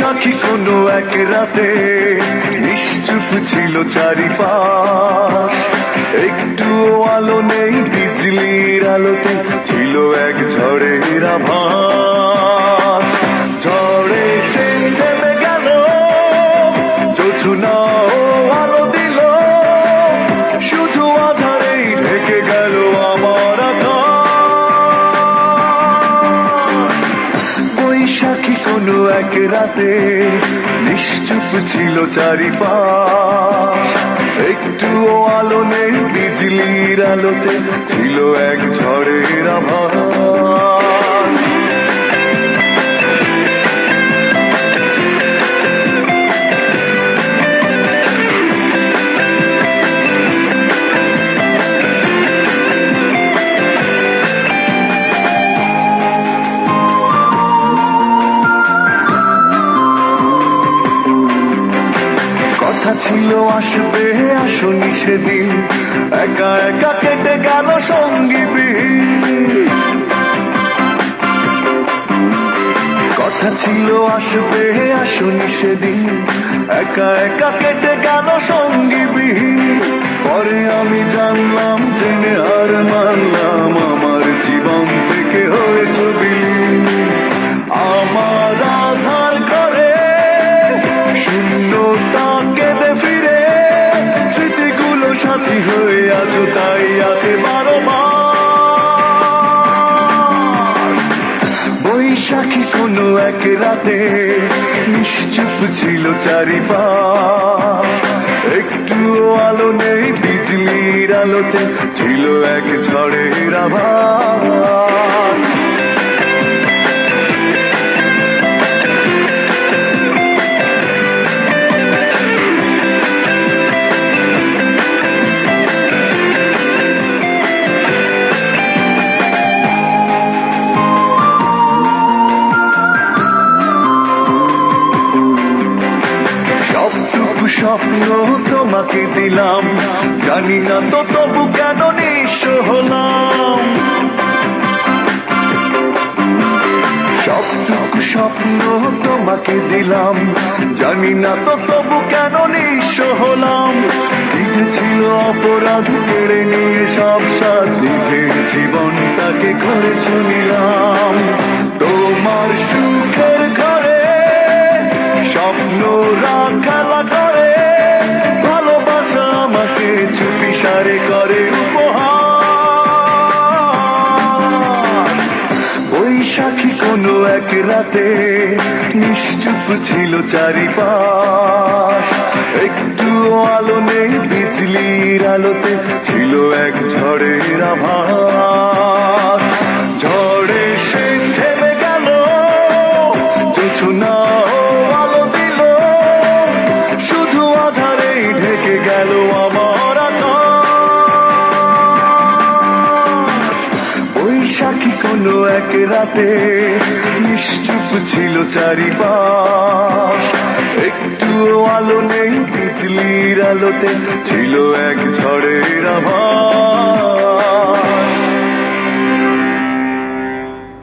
বৈশাখী কোনো এক রাতে নিশ্চুপ ছিল চারিপাশ, একটুও আলো নেই বিজলির আলোতে ছিল এক ঝড়ের আভাস। ঝড়ে সে থেমে গেল, জোছনাও আলো দিল, শুধু আধারেই ঢেকে গেল আমার আকাশ। বৈশাখী কোনো এক রাতে নিশ্চুপ ছিল চারিপাশ, একটুও আলো নেই বিজলির আলোতে ছিল এক ঝড়ের আভাস। কথা ছিল আসবে আসনি সেদিন, একা একা কেটে গেল সঙ্গীবিহীন। কথা ছিল আসবে আসনি সেদিন, একা একা কেটে গেল সঙ্গীবিহীন। পরে আমি জানলাম, জেনে আর মানলাম, আমার জীবন থেকে হয়েছে বিলীন। আমার আধার ঘরে শূন্যতা কেঁদে ফিরে, স্মৃতিগুলো সাথী হয়ে আছো, তাই আছে বারবার। বৈশাখী কোনো এক রাতে নিশ্চুপ ছিল চারিপাশ, একটুও আলো নেই বিজলির আলোতে ছিল এক ঝড়ের আভাস। স্বপ্ন তোমাকে দিলাম, জানি না তো তবু কেন নিঃস্ব হলাম। সবটুকু স্বপ্ন তোমাকে দিলাম, জানি না তো তবু কেন নিঃস্ব হলাম। কি যে ছিল অপরাধ, কেড়ে নিয়ে সব সাথ নিজের জীবনটাকে করেছ নিলাম। তোমার সুখের ঘরে স্বপ্নরা খেলা করে, ভালোবাসা আমাকে চুপিসারে করে উপহার। বৈশাখী কোনো এক রাতে নিশ্চুপ ছিল চারিপাশ, একটুও আলো নেই বিজলির আলোতে ছিল এক ঝড়ের আভাস। ঝড়ে সে থেমে গেল, জোছনাও আলো দিল, শুধু আধারেই ঢেকে গেল আমার আকাশ। বৈশাখী কোনো এক রাতে নিশ্চুপ ছিল চারিপাশ, একটুও আলো নেই বিজলির আলোতে ছিল এক ঝড়ের আভাস।